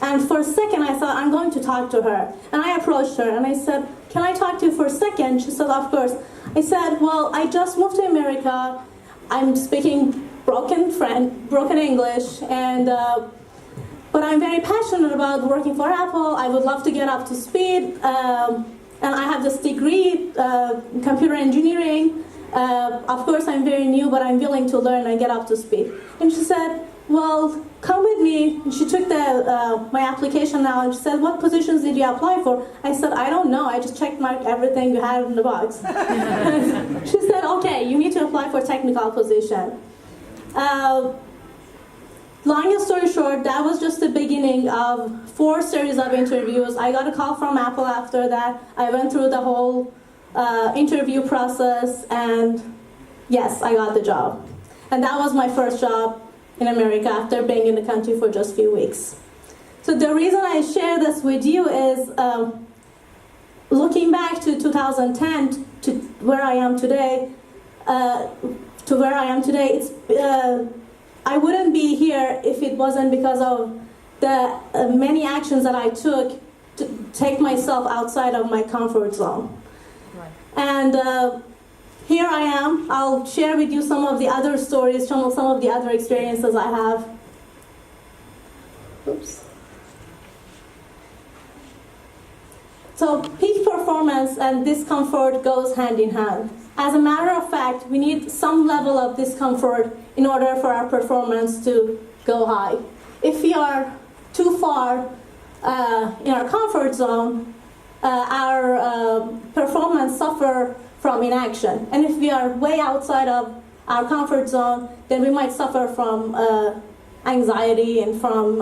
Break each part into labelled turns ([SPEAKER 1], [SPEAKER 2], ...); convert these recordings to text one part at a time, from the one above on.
[SPEAKER 1] And for a second, I thought, I'm going to talk to her. And I approached her, and I said, can I talk to you for a second? She said, of course. I said, well, I just moved to America. I'm speaking broken English, and but I'm very passionate about working for Apple. I would love to get up to speed. And I have this degree, computer engineering. Of course, I'm very new, but I'm willing to learn and get up to speed. And she said, well, come with me. And she took my application now, and she said, what positions did you apply for? I said, I don't know. I just checked marked everything you had in the box. She said, okay, you need to apply for technical position. Long story short, that was just the beginning of 4 series of interviews. I got a call from Apple after that. I went through the whole interview process, and yes, I got the job. And that was my first job in America after being in the country for just a few weeks. So the reason I share this with you is looking back to 2010 to where I am today, it's I wouldn't be here if it wasn't because of the many actions that I took to take myself outside of my comfort zone. Right. And here I am. I'll share with you some of the other stories, some of the other experiences I have. Oops. So peak performance and discomfort goes hand in hand. As a matter of fact, we need some level of discomfort in order for our performance to go high. If we are too far in our comfort zone, our performance suffers from inaction. And if we are way outside of our comfort zone, then we might suffer from anxiety and from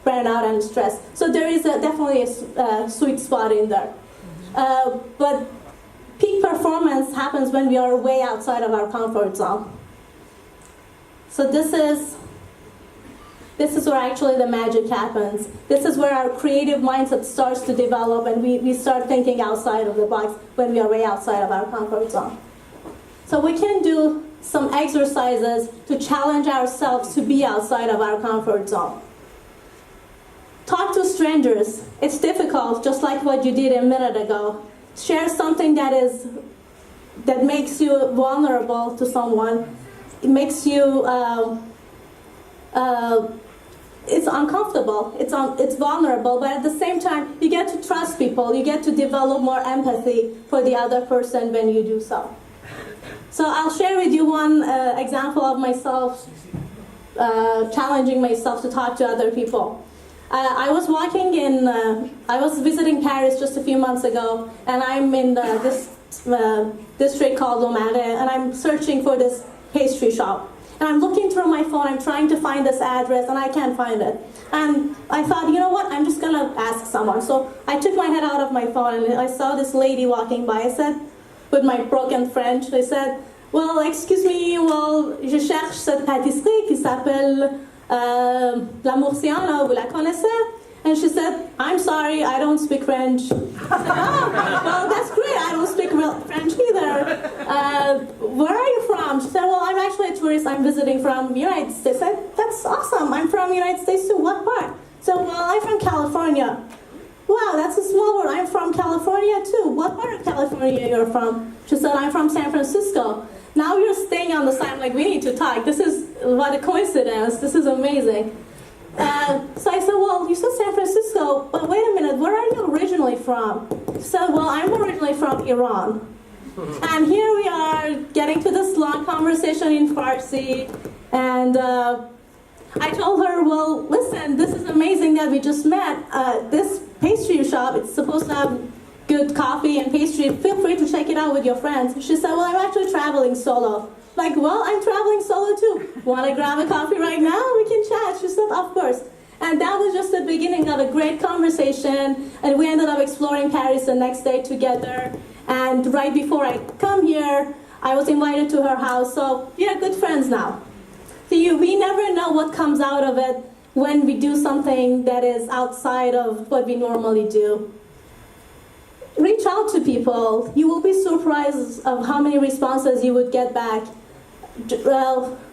[SPEAKER 1] burnout and stress. So there is definitely a sweet spot in there. But peak performance happens when we are way outside of our comfort zone. So this is where actually the magic happens. This is where our creative mindset starts to develop, and we start thinking outside of the box when we are way outside of our comfort zone. So we can do some exercises to challenge ourselves to be outside of our comfort zone. Talk to strangers. It's difficult, just like what you did a minute ago. Share something that makes you vulnerable to someone. It makes you it's uncomfortable, it's vulnerable, but at the same time, you get to trust people, you get to develop more empathy for the other person when you do so. So I'll share with you one example of myself challenging myself to talk to other people. I was visiting Paris just a few months ago, and I'm in this district called Le Marais, and I'm searching for this pastry shop. And I'm looking through my phone, I'm trying to find this address, and I can't find it. And I thought, you know what, I'm just gonna ask someone. So I took my head out of my phone, and I saw this lady walking by. I said, with my broken French, I said, well, excuse me, well, je cherche cette pâtisserie qui s'appelle La Murciana, vous la connaissez? And she said, I'm sorry, I don't speak French. I said, oh, well, that's great, I don't speak French either. Where are you from? She said, well, I'm actually a tourist, I'm visiting from the United States. I said, that's awesome, I'm from the United States too, what part? So, well, I'm from California. Wow, that's a small word, I'm from California too. What part of California you're from? She said, I'm from San Francisco. Now you're staying on the side, like, we need to talk. This is what a coincidence, this is amazing. So I said, well, you said San Francisco, but wait a minute, where are you originally from? She said, well, I'm originally from Iran. And here we are getting to this long conversation in Farsi, and I told her, well, listen, this is amazing that we just met. This pastry shop, it's supposed to have good coffee and pastry. Feel free to check it out with your friends. She said, well, I'm actually traveling solo. Like, well, I'm traveling solo too. Want to grab a coffee right now? We can chat. She said, of course. And that was just the beginning of a great conversation. And we ended up exploring Paris the next day together. And right before I come here, I was invited to her house. So we are good friends now. So we never know what comes out of it when we do something that is outside of what we normally do. Reach out to people. You will be surprised of how many responses you would get back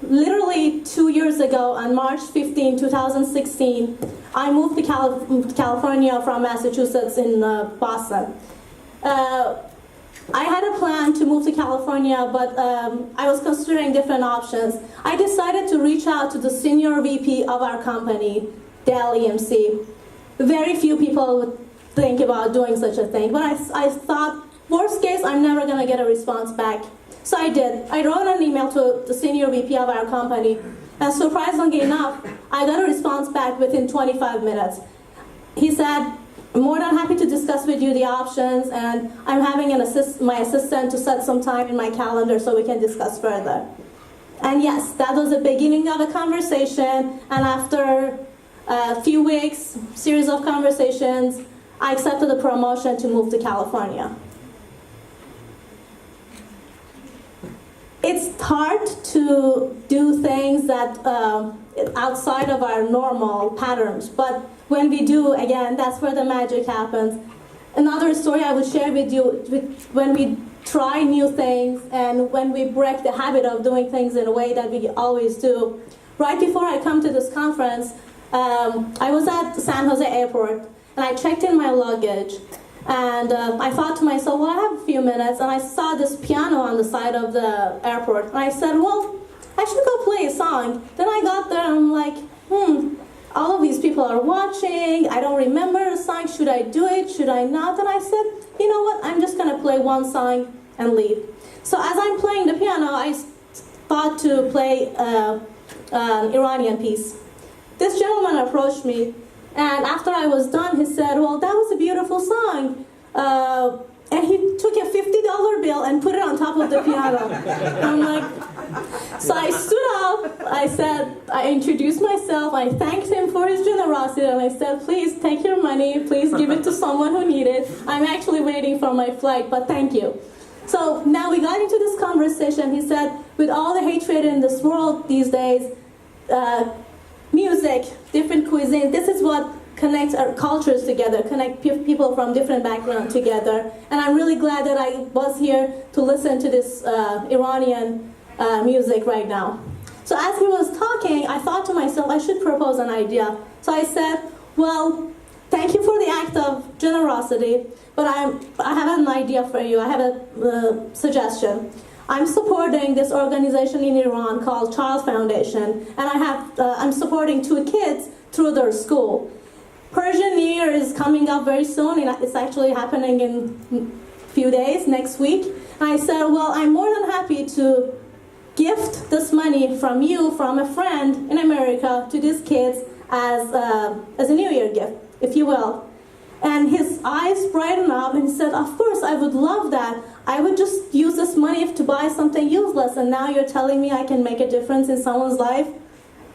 [SPEAKER 1] literally 2 years ago, on March 15, 2016, I moved to California from Massachusetts in Boston. I had a plan to move to California, but I was considering different options. I decided to reach out to the senior VP of our company, Dell EMC. Very few people would think about doing such a thing, but I thought, worst case, I'm never going to get a response back. So I did. I wrote an email to the senior VP of our company, and surprisingly enough, I got a response back within 25 minutes. He said, I'm more than happy to discuss with you the options, and I'm having my assistant to set some time in my calendar so we can discuss further. And yes, that was the beginning of a conversation, and after a few weeks, series of conversations, I accepted the promotion to move to California. It's hard to do things that outside of our normal patterns, but when we do, again, that's where the magic happens. Another story I would share with you, when we try new things and when we break the habit of doing things in a way that we always do. Right before I come to this conference, I was at San Jose airport and I checked in my luggage. And I thought to myself, well, I have a few minutes, and I saw this piano on the side of the airport. And I said, well, I should go play a song. Then I got there and I'm like, all of these people are watching. I don't remember the song. Should I do it? Should I not? And I said, you know what? I'm just going to play one song and leave. So as I'm playing the piano, I thought to play an Iranian piece. This gentleman approached me. And after I was done, he said, well, that was a beautiful song. And he took a $50 bill and put it on top of the piano. I'm like, so I stood up, I introduced myself, I thanked him for his generosity, and I said, please take your money, please give it to someone who needs it. I'm actually waiting for my flight, but thank you. So now we got into this conversation. He said, with all the hatred in this world these days, music, different cuisine, this is what connects our cultures together, connect people from different backgrounds together. And I'm really glad that I was here to listen to this Iranian music right now. So as he was talking, I thought to myself, I should propose an idea. So I said, well, thank you for the act of generosity, but I have an idea for you. I have a suggestion. I'm supporting this organization in Iran called Child Foundation, and I'm supporting 2 kids through their school. Persian New Year is coming up very soon. It's actually happening in a few days, next week. And I said, well, I'm more than happy to gift this money from you, from a friend in America, to these kids as a New Year gift, if you will. And his eyes brightened up and he said, of course, I would love that. I would just use this money to buy something useless, and now you're telling me I can make a difference in someone's life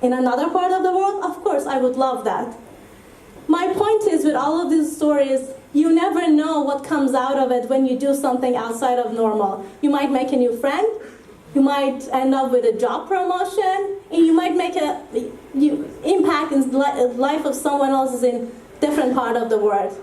[SPEAKER 1] in another part of the world? Of course, I would love that. My point is, with all of these stories, you never know what comes out of it when you do something outside of normal. You might make a new friend, you might end up with a job promotion, and you might make an impact in the life of someone else in a different part of the world.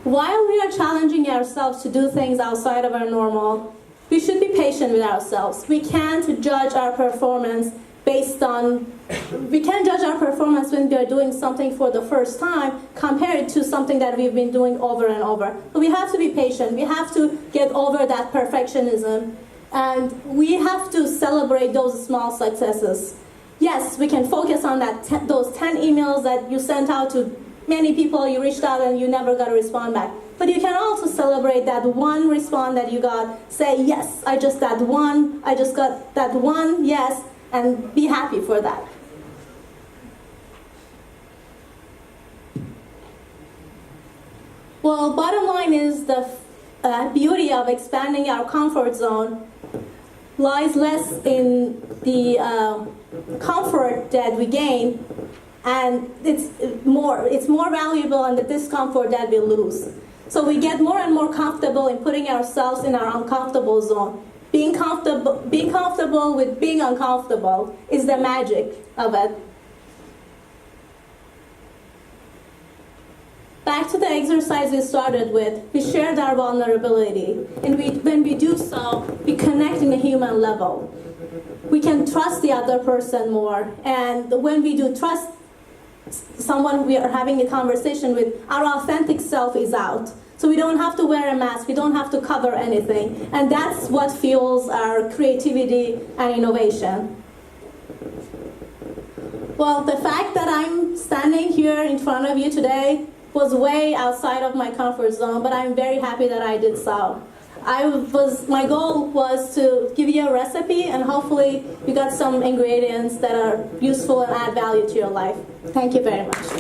[SPEAKER 1] While we are challenging ourselves to do things outside of our normal, we should be patient with ourselves. We can't judge our performance we can't judge our performance when we are doing something for the first time compared to something that we've been doing over and over. So we have to be patient. We have to get over that perfectionism, and we have to celebrate those small successes. Yes, we can focus on those 10 emails that you sent out to many people, you reached out and you never got a response back. But you can also celebrate that one response that you got. Say, yes, I just got that one yes, and be happy for that. Well, bottom line is the beauty of expanding our comfort zone lies less in the comfort that we gain, and it's more valuable in the discomfort that we lose. So we get more and more comfortable in putting ourselves in our uncomfortable zone. Being comfortable with being uncomfortable is the magic of it. back to the exercise we started with, we shared our vulnerability. And when we do so, we connect in a human level. We can trust the other person more. And when we do trust someone we are having a conversation with, our authentic self is out. So we don't have to wear a mask, we don't have to cover anything. And that's what fuels our creativity and innovation. Well, the fact that I'm standing here in front of you today was way outside of my comfort zone, but I'm very happy that I did so. My goal was to give you a recipe, and hopefully you got some ingredients that are useful and add value to your life. Thank you very much.